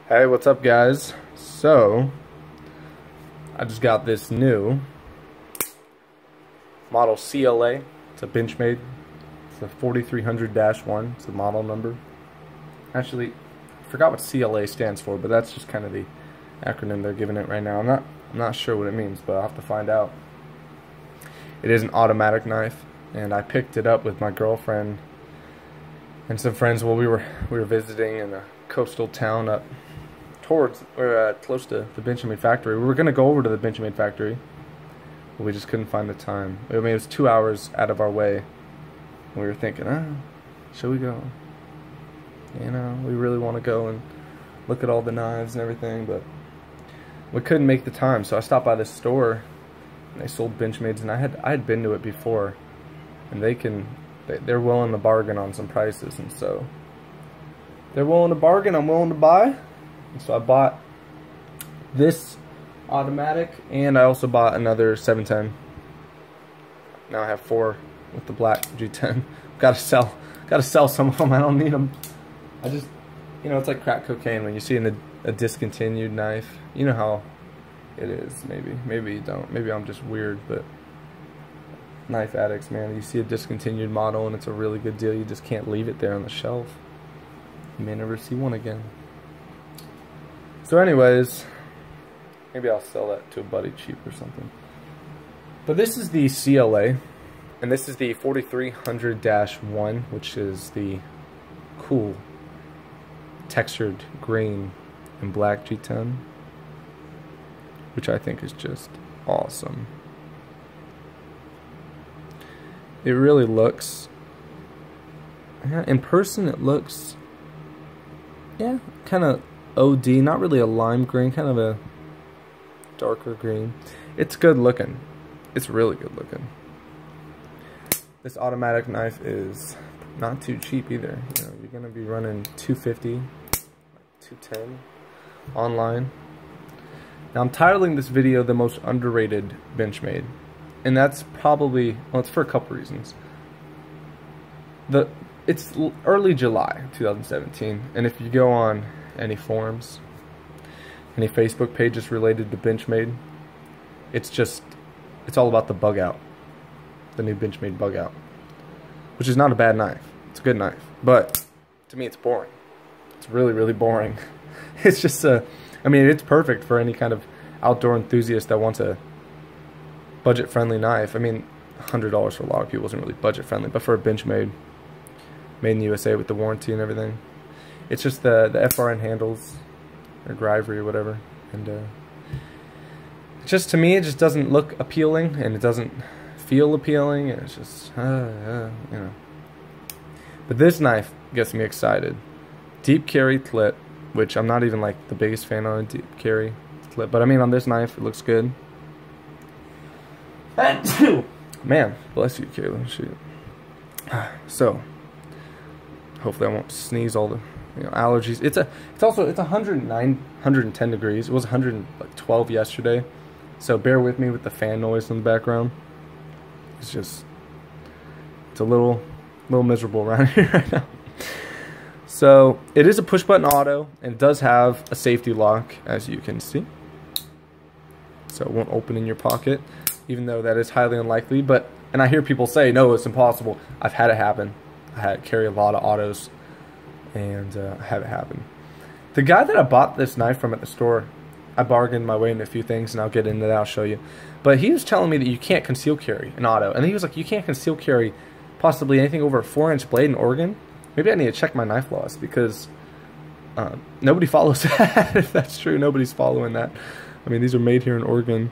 Hey, what's up, guys? So, I just got this new model CLA. It's a Benchmade. It's a 4300-1. It's the model number. Actually, I forgot what CLA stands for, but that's just kind of the acronym they're giving it right now. I'm not sure what it means, but I'll have to find out. It is an automatic knife, and I picked it up with my girlfriend and some friends while we were visiting in a coastal town up towards or close to the Benchmade factory. We were gonna go over to the Benchmade factory, but we just couldn't find the time. I mean, it was 2 hours out of our way. And we were thinking, should we go? You know, we really want to go and look at all the knives and everything, but we couldn't make the time. So I stopped by this store, and they sold Benchmades, and I had been to it before, and they're willing to bargain on some prices, and so they're willing to bargain. I'm willing to buy. And so I bought this automatic, and I also bought another 710. Now I have 4 with the black G10. Gotta sell some of them. I don't need them. I just, you know, it's like crack cocaine when you see a discontinued knife. You know how it is. Maybe you don't. Maybe I'm just weird, but knife addicts, man, you see a discontinued model and it's a really good deal. You just can't leave it there on the shelf. You may never see one again. So anyways, maybe I'll sell that to a buddy cheap or something. But this is the CLA, and this is the 4300-1, which is the cool textured green and black G10, which I think is just awesome. It really looks, in person it looks, kind of OD, not really a lime green, kind of a darker green. It's good looking. It's really good looking. This automatic knife is not too cheap either. You know, you're gonna be running $250, $210 online. Now I'm titling this video the most underrated Benchmade, and that's probably, well, it's for a couple reasons. It's early July 2017, and if you go on any forums, any Facebook pages related to Benchmade, it's all about the bug out, the new Benchmade bug out, which is not a bad knife. It's a good knife, but to me it's boring. It's really, really boring. It's just I mean, it's perfect for any kind of outdoor enthusiast that wants a budget-friendly knife. I mean, $100 for a lot of people isn't really budget-friendly, but for a Benchmade, made in the USA with the warranty and everything, it's just the FRN handles, or Grivery or whatever, and just to me, it just doesn't look appealing, and it doesn't feel appealing, and it's just, you know. But this knife gets me excited. Deep carry clip, which I'm not even like the biggest fan on a deep carry clip, but I mean on this knife, it looks good. Man, bless you, Kayla. Shoot. So, hopefully I won't sneeze all the allergies. It's 109, 110 degrees. It was 112 yesterday. So bear with me with the fan noise in the background. It's a little miserable around here right now. So it is a push button auto, and it does have a safety lock, as you can see. So it won't open in your pocket, even though that is highly unlikely. And I hear people say, no, it's impossible. I've had it happen. I carry a lot of autos, and I have it happen. The guy that I bought this knife from at the store, I bargained my way into a few things, and I'll get into that, I'll show you. But he was telling me that you can't conceal carry an auto. And he was like, you can't conceal carry possibly anything over a 4-inch blade in Oregon? Maybe I need to check my knife laws, because nobody follows that. If that's true, nobody's following that. I mean, these are made here in Oregon.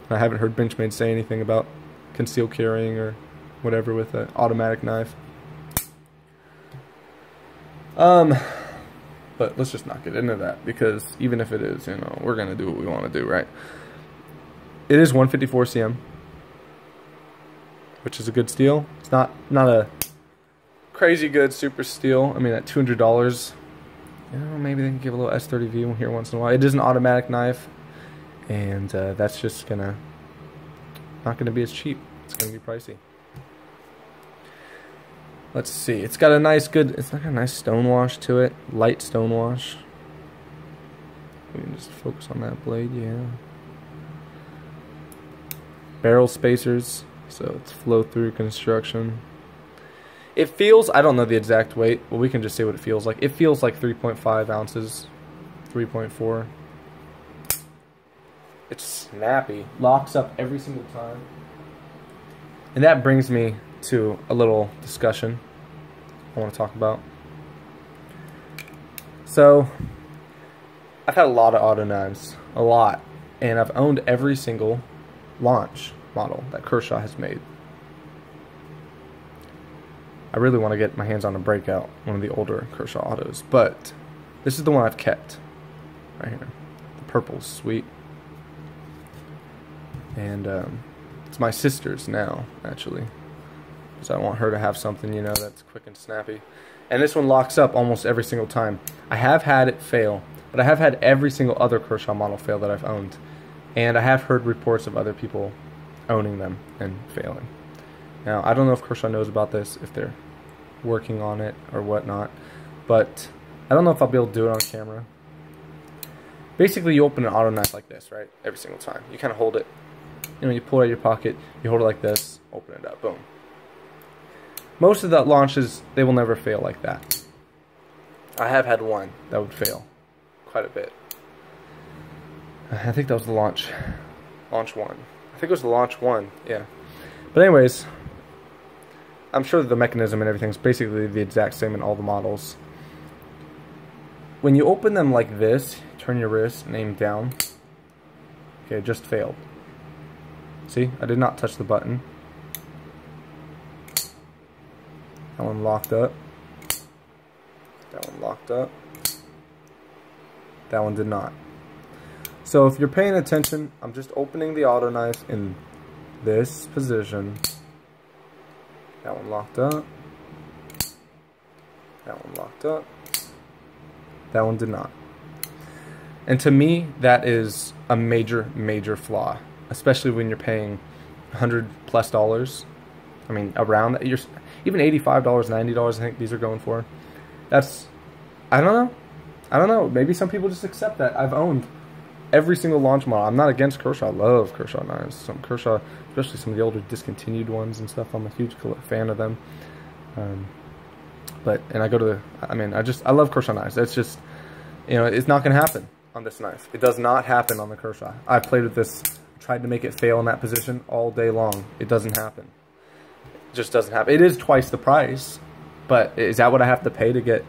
I haven't heard Benchmade say anything about concealed carrying or whatever with an automatic knife. But let's just not get into that, because even if it is, you know, we're gonna do what we want to do, right? It is 154 cm, which is a good steel. It's not a crazy good super steel. I mean, at $200, you know, maybe they can give a little S30V here once in a while. It is an automatic knife, and that's just not gonna be as cheap. It's gonna be pricey. Let's see. It's got a nice stone wash to it. Light stone wash. We can just focus on that blade, yeah. Barrel spacers, so it's flow through construction. It feels, I don't know the exact weight, but we can just say what it feels like. It feels like 3.5 ounces, 3.4. It's snappy, locks up every single time. And that brings me to a little discussion I want to talk about. So, I've had a lot of auto knives, a lot, and I've owned every single launch model that Kershaw has made. I really want to get my hands on a Breakout, one of the older Kershaw autos, but this is the one I've kept, right here. The purple's sweet. And it's my sister's now, actually, because I want her to have something, you know, that's quick and snappy. And this one locks up almost every single time. I have had it fail, but I have had every single other Kershaw model fail that I've owned. And I have heard reports of other people owning them and failing. Now, I don't know if Kershaw knows about this, if they're working on it or whatnot, but I don't know if I'll be able to do it on camera. Basically, you open an auto knife like this, right? Every single time. You kind of hold it. You know, you pull it out of your pocket, you hold it like this, open it up, boom. Most of the launches, they will never fail like that. I have had one that would fail quite a bit. I think that was the launch one. I think it was the launch one, yeah. But anyways, I'm sure the mechanism and everything's basically the exact same in all the models. When you open them like this, turn your wrist and aim down. Okay, it just failed. See, I did not touch the button. That one locked up. That one locked up. That one did not. So if you're paying attention, I'm just opening the auto knife in this position. That one locked up. That one locked up. That one did not. And to me, that is a major, major flaw, especially when you're paying $100+ I mean, around that. You're even $85, $90. I think these are going for. That's, I don't know. Maybe some people just accept that. I've owned every single launch model. I'm not against Kershaw. I love Kershaw knives. Some Kershaw, especially some of the older discontinued ones and stuff. I'm a huge fan of them. And I go to the, I love Kershaw knives. That's just, you know, it's not going to happen on this knife. It does not happen on the Kershaw. I've played with this, tried to make it fail in that position all day long. It doesn't happen. It just doesn't happen. It is twice the price, but is that what I have to pay to get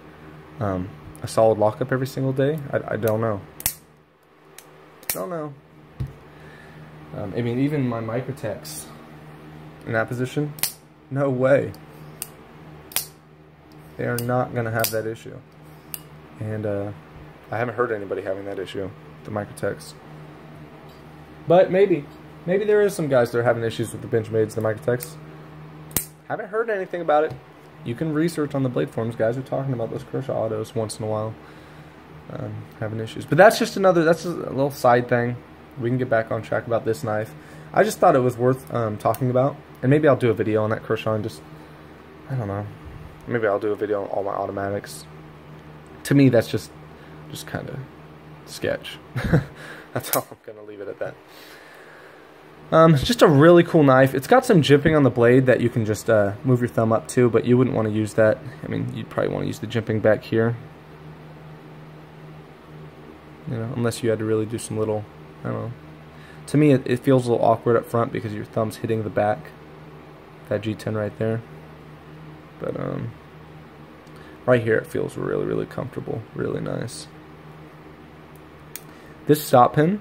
a solid lockup every single day? I don't know. I mean, even my Microtex in that position, no way. They are not going to have that issue. And I haven't heard anybody having that issue, the Microtex. But maybe there is some guys that are having issues with the Benchmades, the Microtex. Haven't heard anything about it. You can research on the blade forums. Guys are talking about those Kershaw autos once in a while having issues. But that's just that's a little side thing. We can get back on track about this knife. I just thought it was worth talking about. And maybe I'll do a video on that Kershaw and just, I don't know. Maybe I'll do a video on all my automatics. To me, that's just kind of sketch. That's all I'm going to leave it at that. It's just a really cool knife. It's got some jimping on the blade that you can just move your thumb up to, but you wouldn't want to use that. I mean, you'd probably want to use the jimping back here. You know, unless you had to really do some little, I don't know. To me, it feels a little awkward up front because your thumb's hitting the back. That G10 right there. But right here it feels really, really comfortable, really nice. This stop pin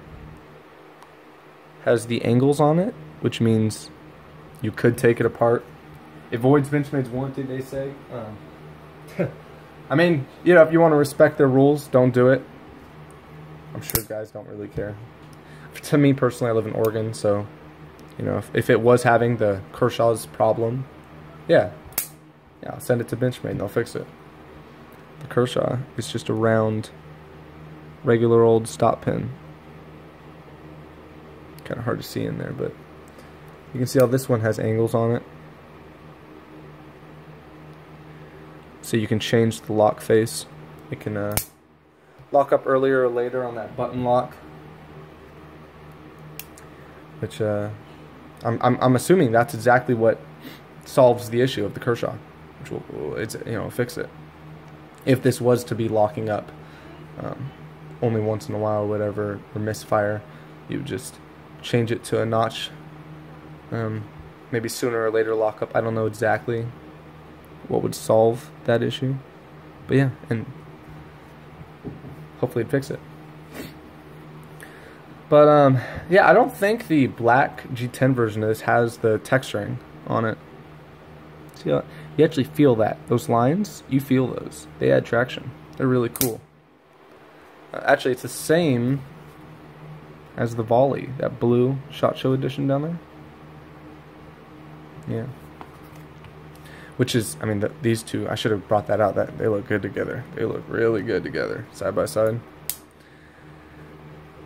has the angles on it, which means you could take it apart. It voids Benchmade's warranty, they say. I mean, you know, if you want to respect their rules, don't do it. I'm sure guys don't really care. To me personally, I live in Oregon, so you know, if it was having the Kershaw's problem, yeah, I'll send it to Benchmade and they'll fix it. The Kershaw is just a round, regular old stop pin. Kind of hard to see in there, but you can see how this one has angles on it. So you can change the lock face. It can lock up earlier or later on that button lock, which I'm assuming that's exactly what solves the issue of the Kershaw, which will fix it. If this was to be locking up only once in a while or whatever, or misfire, you would just change it to a notch. Maybe sooner or later lock up. I don't know exactly what would solve that issue, but yeah, and hopefully it'd fix it. But yeah, I don't think the black G10 version of this has the texturing on it. See, you actually feel that. Those lines, you feel those. They add traction. They're really cool. Actually, it's the same as the Volley, that blue SHOT Show edition down there. Yeah. Which is, I mean, these two, I should have brought that out. They look good together. They look really good together, side by side.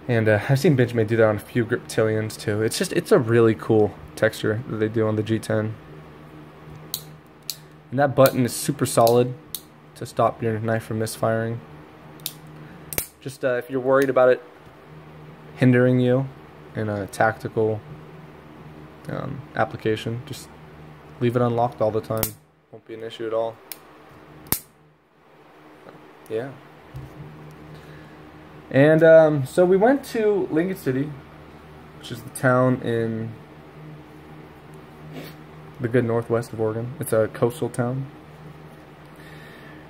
And I've seen Benchmade do that on a few Griptilians too. It's a really cool texture that they do on the G10. And that button is super solid to stop your knife from misfiring. Just if you're worried about it hindering you in a tactical application, just leave it unlocked all the time. Won't be an issue at all. Yeah. And so we went to Lincoln City, which is the town in the good northwest of Oregon. It's a coastal town.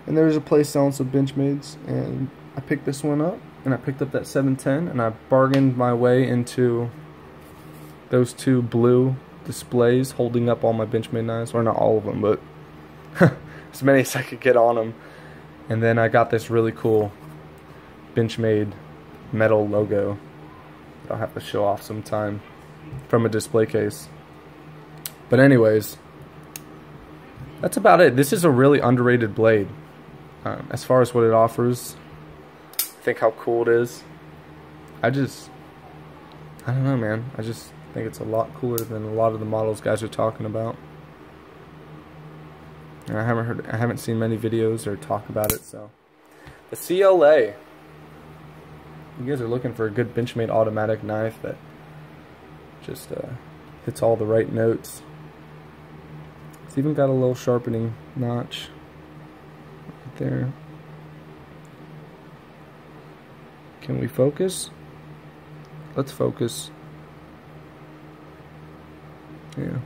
And there was a place selling some Benchmades, and I picked this one up, and I picked up that 710, and I bargained my way into those two blue displays holding up all my Benchmade knives. Or not all of them, but as many as I could get on them. And then I got this really cool Benchmade metal logo that I'll have to show off sometime from a display case. But anyways, that's about it. This is a really underrated blade. As far as what it offers, think how cool it is. I don't know, man. I just think it's a lot cooler than a lot of the models guys are talking about. And I haven't seen many videos or talk about it, so. The CLA. You guys are looking for a good Benchmade automatic knife that just hits all the right notes. It's even got a little sharpening notch right there. Can we focus? Let's focus. Yeah.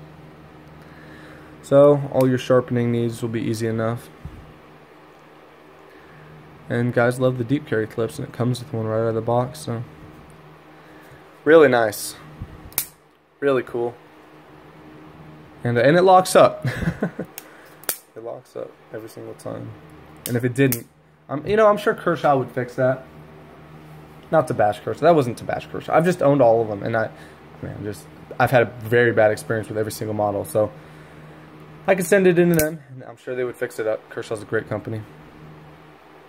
So all your sharpening needs will be easy enough. And guys love the deep carry clips, and it comes with one right out of the box, so really nice. Really cool. And it locks up. It locks up every single time. And if it didn't, I'm sure Kershaw would fix that. Not to bash Kershaw. That wasn't to bash Kershaw. I've just owned all of them, and I've had a very bad experience with every single model, so I could send it into them, and I'm sure they would fix it up. Kershaw's a great company.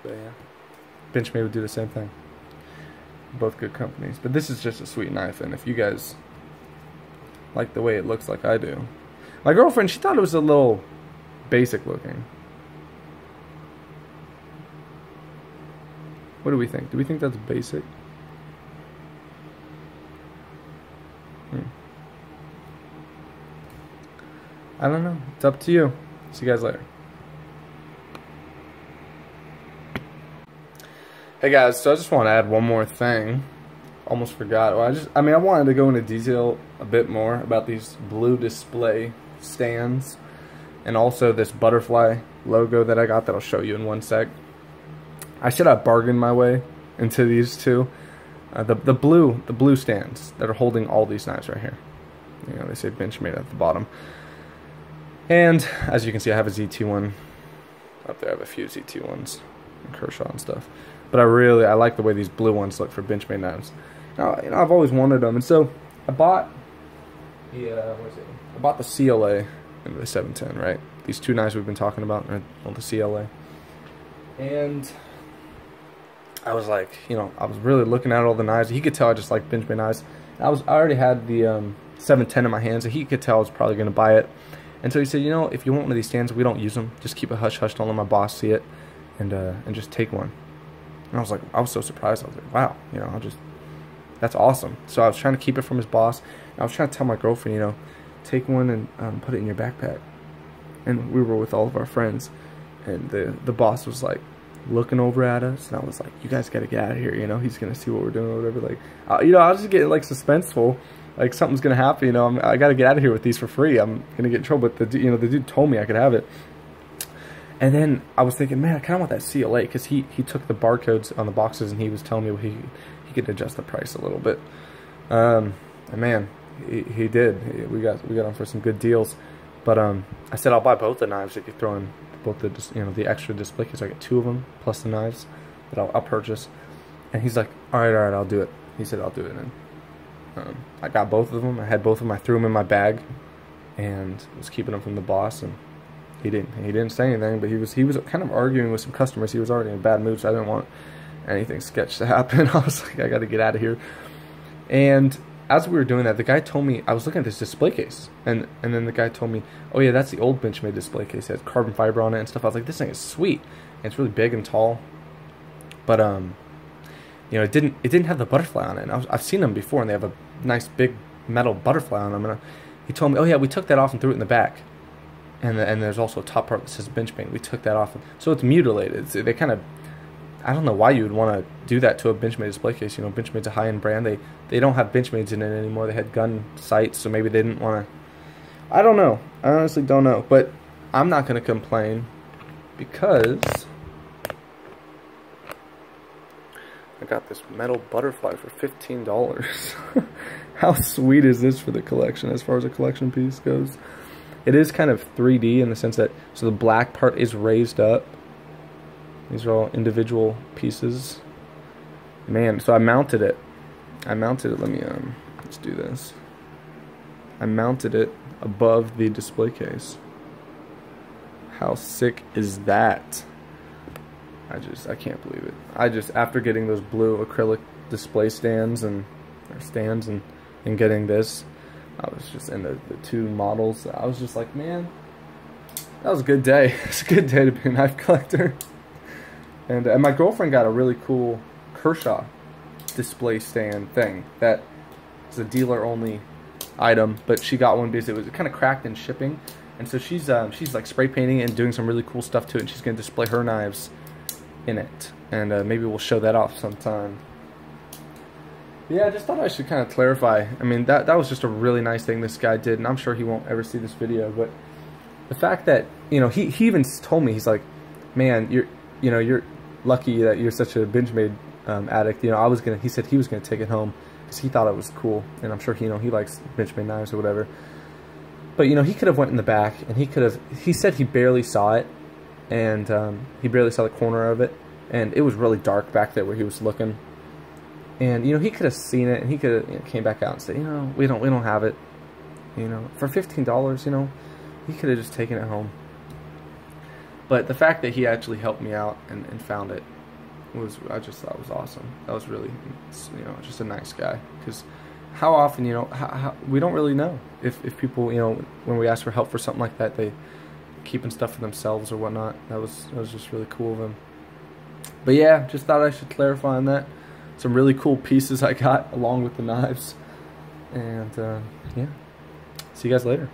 But yeah, Benchmade would do the same thing. Both good companies. But this is just a sweet knife, and if you guys like the way it looks like I do. My girlfriend, she thought it was a little basic looking. What do we think? Do we think that's basic? I don't know. It's up to you. See you guys later. Hey guys, so I just want to add one more thing. Almost forgot. Well, I wanted to go into detail a bit more about these blue display stands and also this butterfly logo that I got that I'll show you in one sec. I should have bargained my way into these two. The blue stands that are holding all these knives right here. You know, they say Benchmade at the bottom. And as you can see, I have a ZT one up there. I have a few ZT ones, and Kershaw and stuff. But I like the way these blue ones look for Benchmade knives. Now, I've always wanted them, and so I bought the the CLA and the 710, right? These two knives we've been talking about, right? On the CLA. And I was like, I was really looking at all the knives. He could tell I just like Benchmade knives. I already had the 710 in my hands, and he could tell I was probably going to buy it. And so he said, if you want one of these stands, we don't use them. Just keep it hush-hush, don't let my boss see it, and just take one. And I was so surprised. I was like, wow, you know, that's awesome. So I was trying to keep it from his boss. I was trying to tell my girlfriend, you know, take one and put it in your backpack. And we were with all of our friends, and the boss was like looking over at us, and I was like, you guys got to get out of here, you know, he's gonna see what we're doing or whatever. Like, you know, I was just getting like suspenseful, like something's gonna happen, you know. I got to get out of here with these for free. I'm gonna get in trouble. But the dude told me I could have it. And then I was thinking, man, I kind of want that CLA, because he took the barcodes on the boxes and he was telling me he could adjust the price a little bit. And man, he did. We got him for some good deals. But I said I'll buy both the knives if you throw in both the, you know, the extra display case. So I get 2 of them plus the knives that I'll purchase. And he's like, all right, I'll do it. He said I'll do it. And I got both of them. I had both of them. I threw them in my bag and was keeping them from the boss. And he didn't say anything, but he was kind of arguing with some customers. He was already in a bad mood, so I didn't want anything sketch to happen. I was like, I got to get out of here. And as we were doing that, the guy told me, I was looking at this display case, and then the guy told me, oh yeah, that's the old Benchmade display case. It has carbon fiber on it and stuff. I was like, this thing is sweet, and it's really big and tall, but you know, it didn't have the butterfly on it. And I've seen them before, and they have a nice big metal butterfly on them. And he told me, oh yeah, we took that off and threw it in the back, and there's also a top part that says Benchmade. We took that off, so it's mutilated. They kind of, I don't know why you would want to do that to a Benchmade display case. You know, Benchmade's a high-end brand. They don't have Benchmades in it anymore. They had gun sights, so maybe they didn't want to. I don't know. I honestly don't know. But I'm not going to complain, because I got this metal butterfly for $15. How sweet is this for the collection as far as a collection piece goes? It is kind of 3D in the sense that, so the black part is raised up. These are all individual pieces. Man, so I mounted it. Let me, let's do this. I mounted it above the display case. How sick is that? I can't believe it. After getting those blue acrylic display stands and getting this, I was just in the 2 models. I was just like, man, that was a good day. It's a good day to be a knife collector. And my girlfriend got a really cool Kershaw display stand thing that is a dealer-only item, but she got one because it was kind of cracked in shipping, and so she's like spray painting and doing some really cool stuff to it, and she's going to display her knives in it, and maybe we'll show that off sometime. Yeah, I just thought I should kind of clarify. I mean, that was just a really nice thing this guy did, and I'm sure he won't ever see this video, but the fact that, you know, he even told me, he's like, man, you're lucky that you're such a Benchmade addict. You know, he said he was gonna take it home because he thought it was cool, and I'm sure he likes Benchmade knives or whatever. But you know, he could have went in the back, and he said he barely saw it, and he barely saw the corner of it, and it was really dark back there where he was looking. And you know, he could have seen it, and he could have came back out and said, you know, we don't have it. You know, for $15, you know, he could have just taken it home. But the fact that he actually helped me out and found it I just thought was awesome. That was really, you know, just a nice guy. Because how often, you know, how we don't really know if people, you know, when we ask for help for something like that, they keeping stuff for themselves or whatnot. That was just really cool of him. But yeah, just thought I should clarify on that. Some really cool pieces I got along with the knives. And yeah, see you guys later.